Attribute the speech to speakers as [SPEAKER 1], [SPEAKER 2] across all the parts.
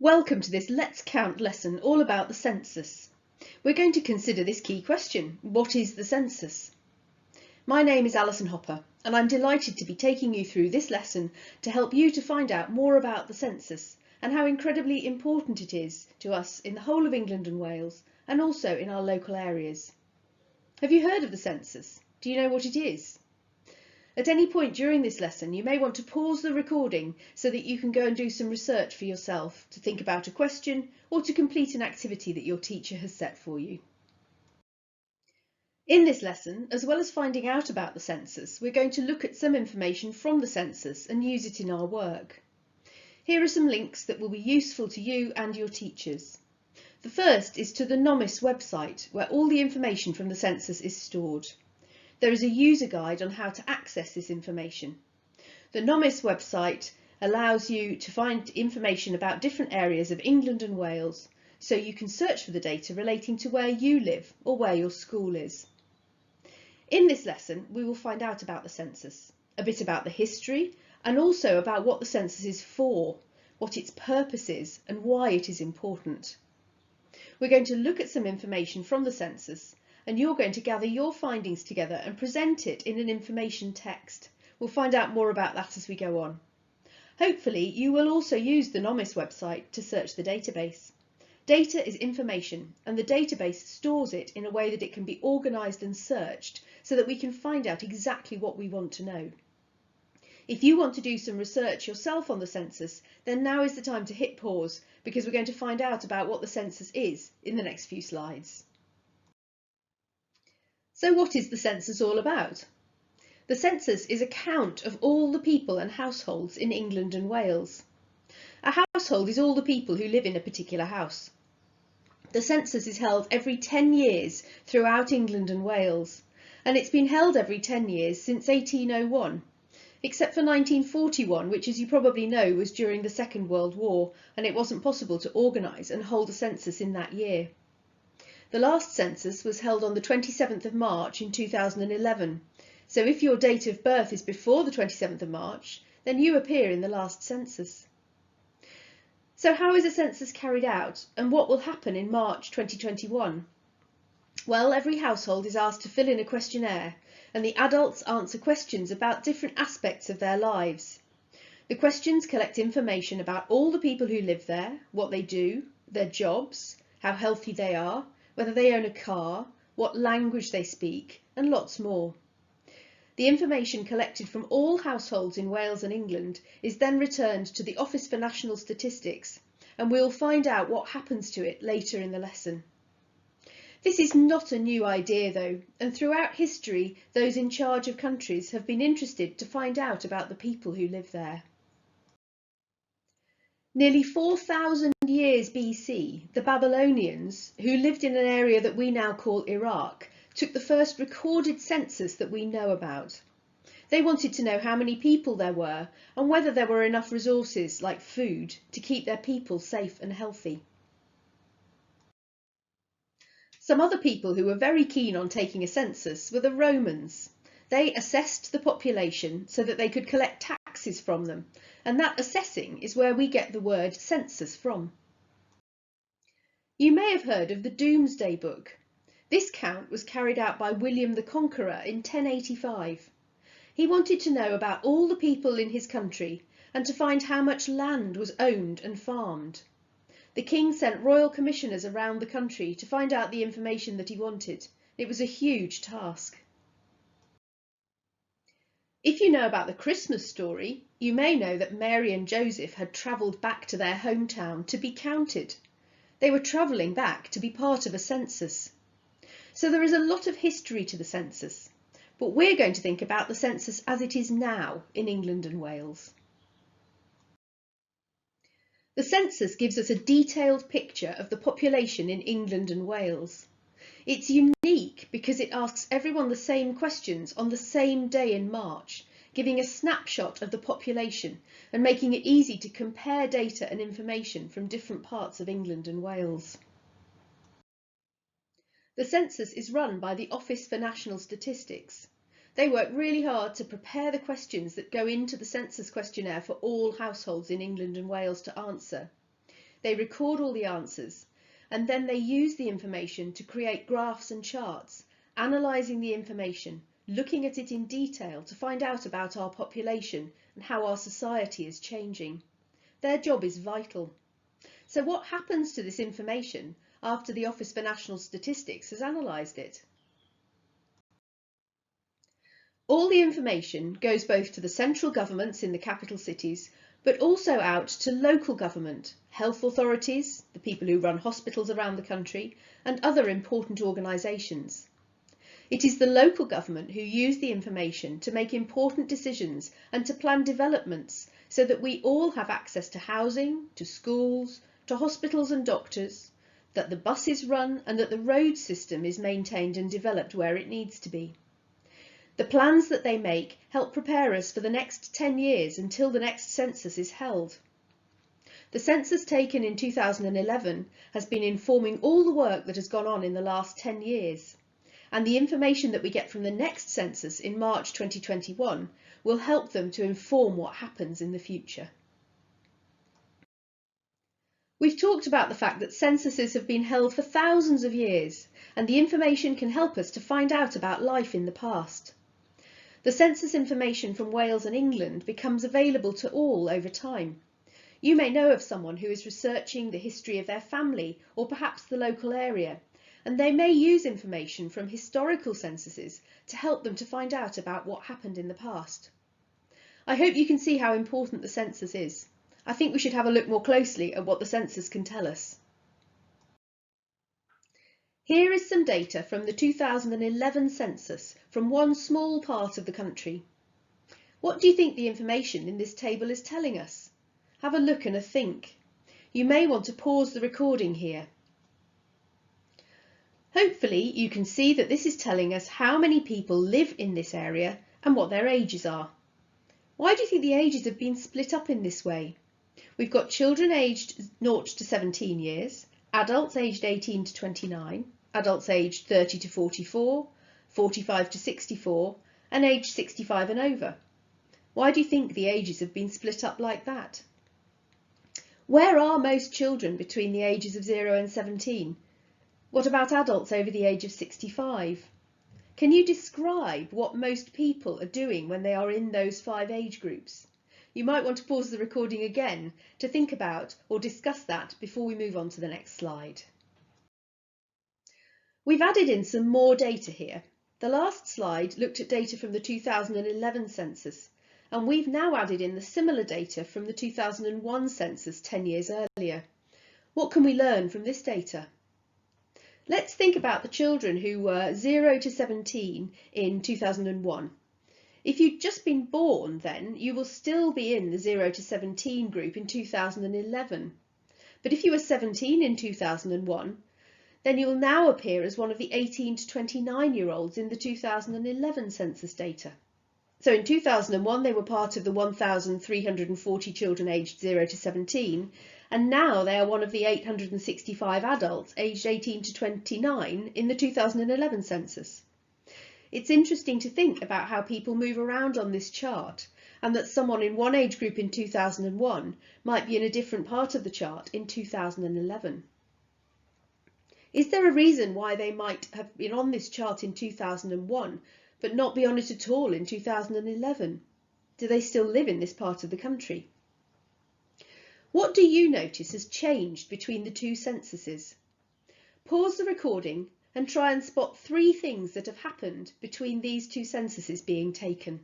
[SPEAKER 1] Welcome to this Let's Count lesson all about the census. We're going to consider this key question: what is the census? My name is Alison Hopper and I'm delighted to be taking you through this lesson to help you to find out more about the census and how incredibly important it is to us in the whole of England and Wales and also in our local areas. Have you heard of the census? Do you know what it is? At any point during this lesson, you may want to pause the recording so that you can go and do some research for yourself, to think about a question or to complete an activity that your teacher has set for you. In this lesson, as well as finding out about the census, we're going to look at some information from the census and use it in our work. Here are some links that will be useful to you and your teachers. The first is to the NOMIS website, where all the information from the census is stored. There is a user guide on how to access this information. The NOMIS website allows you to find information about different areas of England and Wales, so you can search for the data relating to where you live or where your school is. In this lesson, we will find out about the census, a bit about the history, and also about what the census is for, what its purpose is, and why it is important. We're going to look at some information from the census, and you're going to gather your findings together and present it in an information text. We'll find out more about that as we go on. Hopefully you will also use the NOMIS website to search the database. Data is information, and the database stores it in a way that it can be organised and searched so that we can find out exactly what we want to know. If you want to do some research yourself on the census, then now is the time to hit pause, because we're going to find out about what the census is in the next few slides. So what is the census all about? The census is a count of all the people and households in England and Wales. A household is all the people who live in a particular house. The census is held every 10 years throughout England and Wales, and it's been held every 10 years since 1801, except for 1941, which, as you probably know, was during the Second World War, and it wasn't possible to organise and hold a census in that year. The last census was held on the 27th of March in 2011, so if your date of birth is before the 27th of March, then you appear in the last census. So how is a census carried out, and what will happen in March 2021? Well, every household is asked to fill in a questionnaire, and the adults answer questions about different aspects of their lives. The questions collect information about all the people who live there, what they do, their jobs, how healthy they are, whether they own a car, what language they speak, and lots more. The information collected from all households in Wales and England is then returned to the Office for National Statistics, and we'll find out what happens to it later in the lesson. This is not a new idea though, and throughout history those in charge of countries have been interested to find out about the people who live there. Nearly 4,000 years BC, the Babylonians, who lived in an area that we now call Iraq, took the first recorded census that we know about. They wanted to know how many people there were and whether there were enough resources, like food, to keep their people safe and healthy. Some other people who were very keen on taking a census were the Romans. They assessed the population so that they could collect taxes from them, and that assessing is where we get the word census from. You may have heard of the Domesday Book. This count was carried out by William the Conqueror in 1085. He wanted to know about all the people in his country and to find how much land was owned and farmed. The king sent royal commissioners around the country to find out the information that he wanted. It was a huge task. If you know about the Christmas story, you may know that Mary and Joseph had travelled back to their hometown to be counted. They were travelling back to be part of a census. So there is a lot of history to the census, but we're going to think about the census as it is now in England and Wales. The census gives us a detailed picture of the population in England and Wales. It's unique because it asks everyone the same questions on the same day in March, giving a snapshot of the population and making it easy to compare data and information from different parts of England and Wales. The census is run by the Office for National Statistics. They work really hard to prepare the questions that go into the census questionnaire for all households in England and Wales to answer. They record all the answers, and then they use the information to create graphs and charts, analysing the information, looking at it in detail to find out about our population and how our society is changing. Their job is vital. So what happens to this information after the Office for National Statistics has analysed it? All the information goes both to the central governments in the capital cities, but also out to local government, health authorities, the people who run hospitals around the country, and other important organisations. It is the local government who use the information to make important decisions and to plan developments so that we all have access to housing, to schools, to hospitals and doctors, that the buses run and that the road system is maintained and developed where it needs to be. The plans that they make help prepare us for the next 10 years until the next census is held. The census taken in 2011 has been informing all the work that has gone on in the last 10 years, and the information that we get from the next census in March 2021 will help them to inform what happens in the future. We've talked about the fact that censuses have been held for thousands of years, and the information can help us to find out about life in the past. The census information from Wales and England becomes available to all over time. You may know of someone who is researching the history of their family or perhaps the local area, and they may use information from historical censuses to help them to find out about what happened in the past. I hope you can see how important the census is. I think we should have a look more closely at what the census can tell us. Here is some data from the 2011 census from one small part of the country. What do you think the information in this table is telling us? Have a look and a think. You may want to pause the recording here. Hopefully you can see that this is telling us how many people live in this area and what their ages are. Why do you think the ages have been split up in this way? We've got children aged 0 to 17 years, adults aged 18 to 29, adults aged 30 to 44, 45 to 64, and aged 65 and over. Why do you think the ages have been split up like that? Where are most children between the ages of 0 and 17? What about adults over the age of 65? Can you describe what most people are doing when they are in those 5 age groups? You might want to pause the recording again to think about or discuss that before we move on to the next slide. We've added in some more data here. The last slide looked at data from the 2011 census, and we've now added in the similar data from the 2001 census 10 years earlier. What can we learn from this data? Let's think about the children who were 0 to 17 in 2001. If you'd just been born then, you will still be in the 0 to 17 group in 2011. But if you were 17 in 2001, then you will now appear as one of the 18 to 29-year-olds in the 2011 census data. So in 2001 they were part of the 1,340 children aged 0 to 17, and now they are one of the 865 adults aged 18 to 29 in the 2011 census. It's interesting to think about how people move around on this chart, and that someone in one age group in 2001 might be in a different part of the chart in 2011. Is there a reason why they might have been on this chart in 2001 but not be on it at all in 2011? Do they still live in this part of the country? What do you notice has changed between the two censuses? Pause the recording and try and spot 3 things that have happened between these two censuses being taken.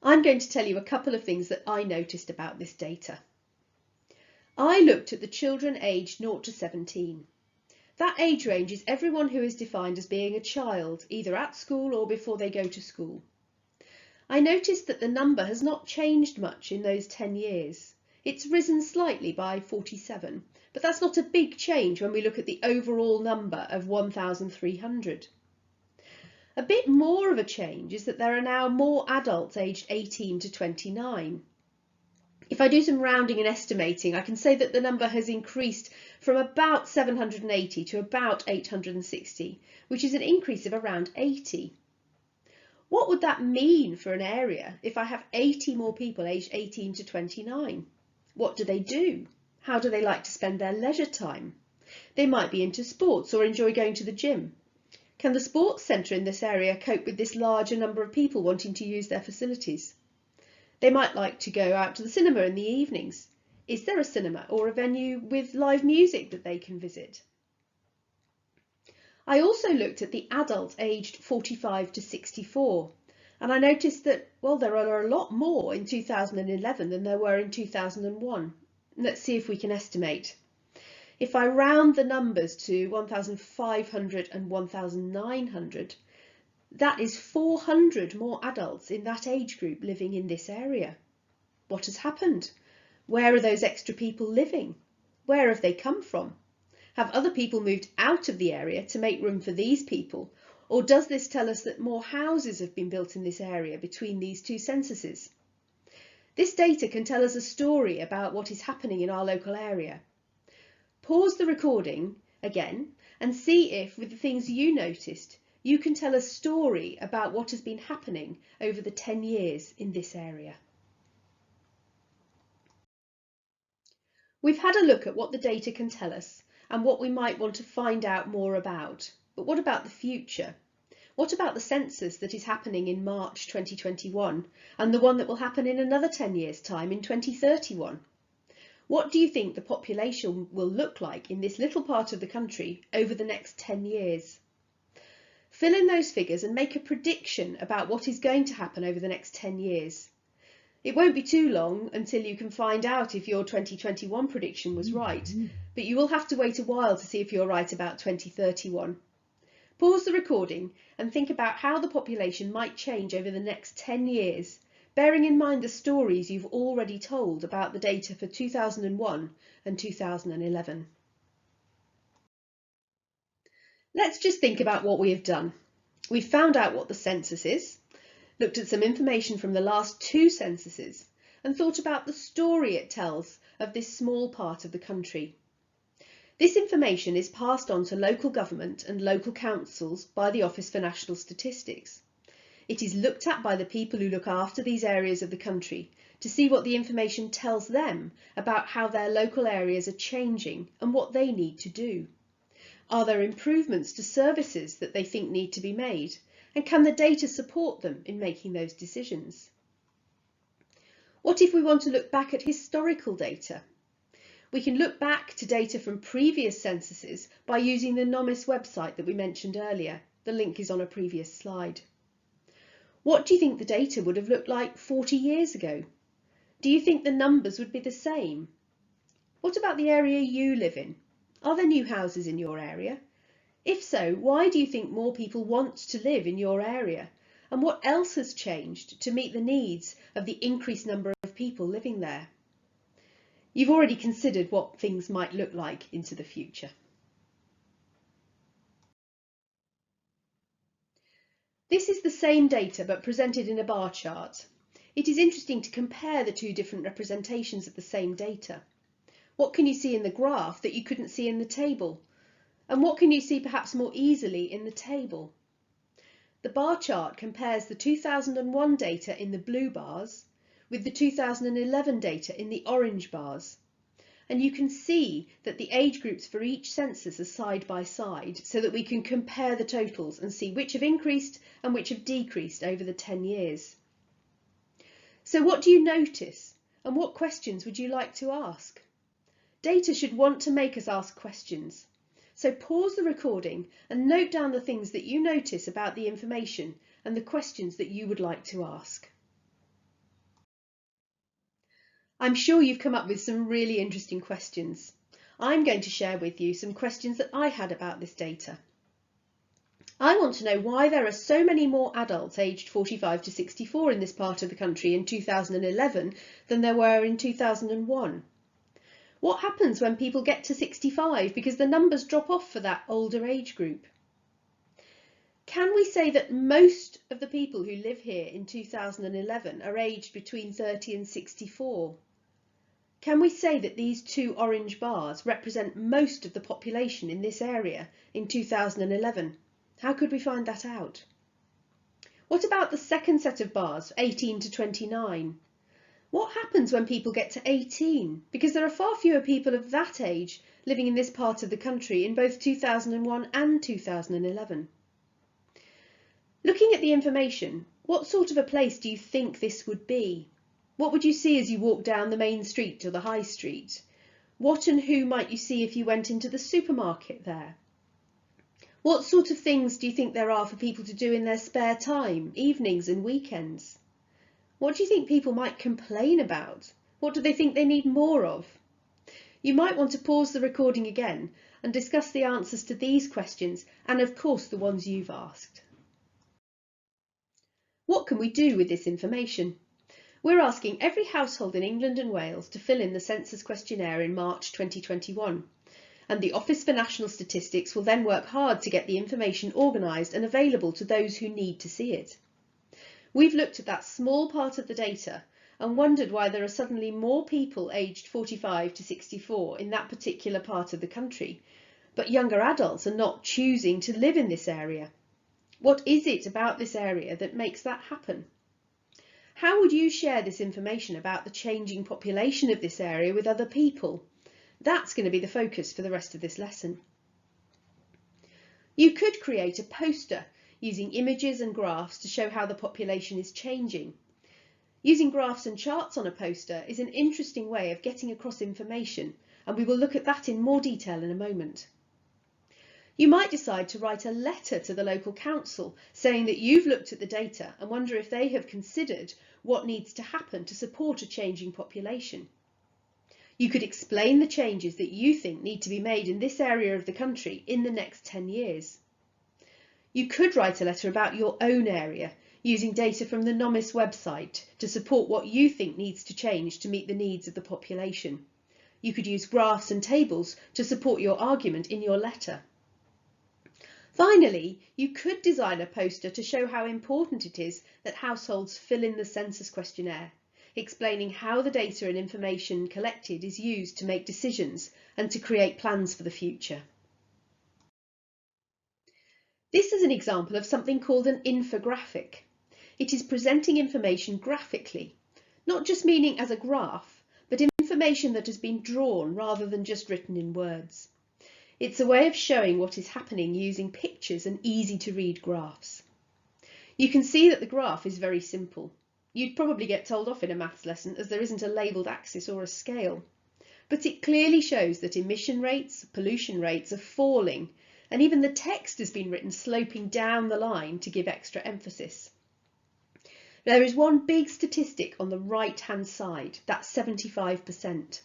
[SPEAKER 1] I'm going to tell you a couple of things that I noticed about this data. I looked at the children aged 0 to 17. That age range is everyone who is defined as being a child, either at school or before they go to school. I noticed that the number has not changed much in those 10 years. It's risen slightly by 47, but that's not a big change when we look at the overall number of 1,300. A bit more of a change is that there are now more adults aged 18 to 29. If I do some rounding and estimating, I can say that the number has increased from about 780 to about 860, which is an increase of around 80. What would that mean for an area if I have 80 more people aged 18 to 29? What do they do? How do they like to spend their leisure time? They might be into sports or enjoy going to the gym. Can the sports centre in this area cope with this larger number of people wanting to use their facilities? They might like to go out to the cinema in the evenings. Is there a cinema or a venue with live music that they can visit? I also looked at the adults aged 45 to 64, and I noticed that, well, there are a lot more in 2011 than there were in 2001. Let's see if we can estimate. If I round the numbers to 1,500 and 1,900, that is 400 more adults in that age group living in this area. What has happened? Where are those extra people living? Where have they come from? Have other people moved out of the area to make room for these people? Or does this tell us that more houses have been built in this area between these two censuses? This data can tell us a story about what is happening in our local area. Pause the recording again and see if, with the things you noticed, you can tell a story about what has been happening over the 10 years in this area. We've had a look at what the data can tell us and what we might want to find out more about. But what about the future? What about the census that is happening in March 2021 and the one that will happen in another 10 years' time in 2031? What do you think the population will look like in this little part of the country over the next 10 years? Fill in those figures and make a prediction about what is going to happen over the next 10 years. It won't be too long until you can find out if your 2021 prediction was right, but you will have to wait a while to see if you're right about 2031. Pause the recording and think about how the population might change over the next 10 years, bearing in mind the stories you've already told about the data for 2001 and 2011. Let's just think about what we have done. We've found out what the census is, looked at some information from the last two censuses, and thought about the story it tells of this small part of the country. This information is passed on to local government and local councils by the Office for National Statistics. It is looked at by the people who look after these areas of the country to see what the information tells them about how their local areas are changing and what they need to do. Are there improvements to services that they think need to be made? And can the data support them in making those decisions? What if we want to look back at historical data? We can look back to data from previous censuses by using the NOMIS website that we mentioned earlier. The link is on a previous slide. What do you think the data would have looked like 40 years ago? Do you think the numbers would be the same? What about the area you live in? Are there new houses in your area? If so, why do you think more people want to live in your area? And what else has changed to meet the needs of the increased number of people living there? You've already considered what things might look like into the future. This is the same data but presented in a bar chart. It is interesting to compare the two different representations of the same data. What can you see in the graph that you couldn't see in the table? And what can you see perhaps more easily in the table? The bar chart compares the 2001 data in the blue bars with the 2011 data in the orange bars. And you can see that the age groups for each census are side by side so that we can compare the totals and see which have increased and which have decreased over the 10 years. So what do you notice and what questions would you like to ask? Data should want to make us ask questions. So pause the recording and note down the things that you notice about the information and the questions that you would like to ask. I'm sure you've come up with some really interesting questions. I'm going to share with you some questions that I had about this data. I want to know why there are so many more adults aged 45 to 64 in this part of the country in 2011 than there were in 2001. What happens when people get to 65 because the numbers drop off for that older age group? Can we say that most of the people who live here in 2011 are aged between 30 and 64? Can we say that these two orange bars represent most of the population in this area in 2011? How could we find that out? What about the second set of bars, 18 to 29? What happens when people get to 18? Because there are far fewer people of that age living in this part of the country in both 2001 and 2011. Looking at the information, what sort of a place do you think this would be? What would you see as you walk down the main street or the high street? What and who might you see if you went into the supermarket there? What sort of things do you think there are for people to do in their spare time, evenings and weekends? What do you think people might complain about? What do they think they need more of? You might want to pause the recording again and discuss the answers to these questions and of course the ones you've asked. What can we do with this information? We're asking every household in England and Wales to fill in the census questionnaire in March 2021, and the Office for National Statistics will then work hard to get the information organised and available to those who need to see it. We've looked at that small part of the data and wondered why there are suddenly more people aged 45 to 64 in that particular part of the country, but younger adults are not choosing to live in this area. What is it about this area that makes that happen? How would you share this information about the changing population of this area with other people? That's going to be the focus for the rest of this lesson. You could create a poster using images and graphs to show how the population is changing. Using graphs and charts on a poster is an interesting way of getting across information, and we will look at that in more detail in a moment. You might decide to write a letter to the local council saying that you've looked at the data and wonder if they have considered what needs to happen to support a changing population. You could explain the changes that you think need to be made in this area of the country in the next 10 years. You could write a letter about your own area using data from the NOMIS website to support what you think needs to change to meet the needs of the population. You could use graphs and tables to support your argument in your letter. Finally, you could design a poster to show how important it is that households fill in the census questionnaire, explaining how the data and information collected is used to make decisions and to create plans for the future. This is an example of something called an infographic. It is presenting information graphically, not just meaning as a graph, but information that has been drawn rather than just written in words. It's a way of showing what is happening using pictures and easy to read graphs. You can see that the graph is very simple. You'd probably get told off in a maths lesson as there isn't a labelled axis or a scale. But it clearly shows that emission rates, pollution rates are falling, and even the text has been written sloping down the line to give extra emphasis. There is one big statistic on the right-hand side, that's 75%.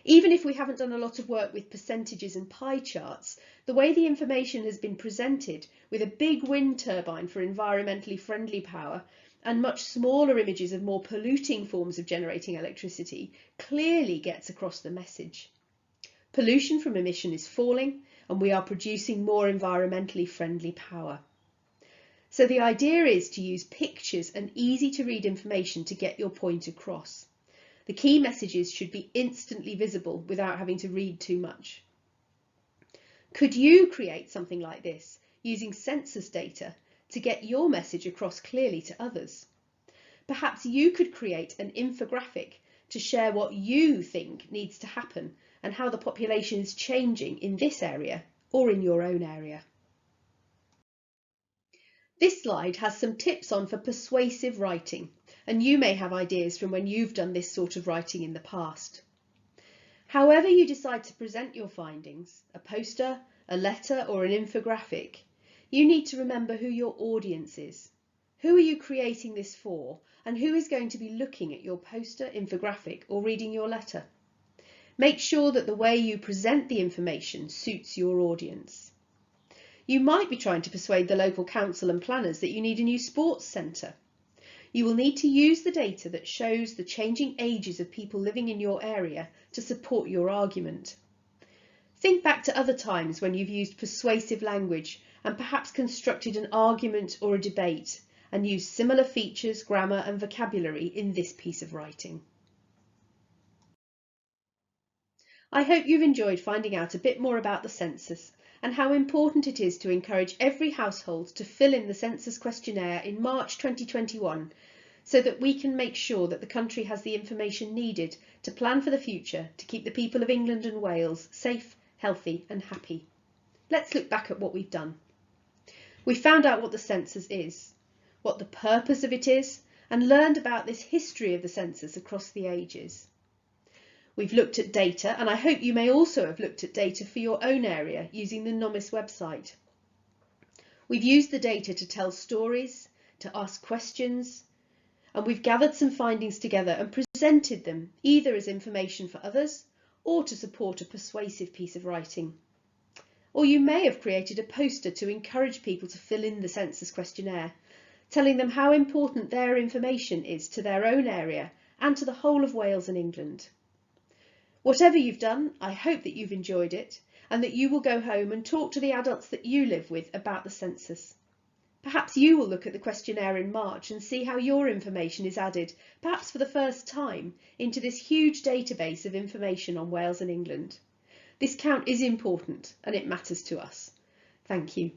[SPEAKER 1] Even if we haven't done a lot of work with percentages and pie charts, the way the information has been presented with a big wind turbine for environmentally friendly power and much smaller images of more polluting forms of generating electricity clearly gets across the message. Pollution from emission is falling and we are producing more environmentally friendly power. So the idea is to use pictures and easy to read information to get your point across. The key messages should be instantly visible without having to read too much. Could you create something like this using census data to get your message across clearly to others? Perhaps you could create an infographic to share what you think needs to happen and how the population is changing in this area or in your own area. This slide has some tips on for persuasive writing, and you may have ideas from when you've done this sort of writing in the past. However you decide to present your findings, a poster, a letter or an infographic, you need to remember who your audience is. Who are you creating this for, and who is going to be looking at your poster, infographic or reading your letter? Make sure that the way you present the information suits your audience. You might be trying to persuade the local council and planners that you need a new sports centre. You will need to use the data that shows the changing ages of people living in your area to support your argument. Think back to other times when you've used persuasive language and perhaps constructed an argument or a debate and used similar features, grammar and vocabulary in this piece of writing. I hope you've enjoyed finding out a bit more about the census and how important it is to encourage every household to fill in the census questionnaire in March 2021 so that we can make sure that the country has the information needed to plan for the future to keep the people of England and Wales safe, healthy and happy. Let's look back at what we've done. We found out what the census is, what the purpose of it is, and learned about this history of the census across the ages. We've looked at data, and I hope you may also have looked at data for your own area using the NOMIS website. We've used the data to tell stories, to ask questions, and we've gathered some findings together and presented them either as information for others or to support a persuasive piece of writing. Or you may have created a poster to encourage people to fill in the census questionnaire, telling them how important their information is to their own area and to the whole of Wales and England. Whatever you've done, I hope that you've enjoyed it and that you will go home and talk to the adults that you live with about the census. Perhaps you will look at the questionnaire in March and see how your information is added, perhaps for the first time, into this huge database of information on Wales and England. This count is important and it matters to us. Thank you.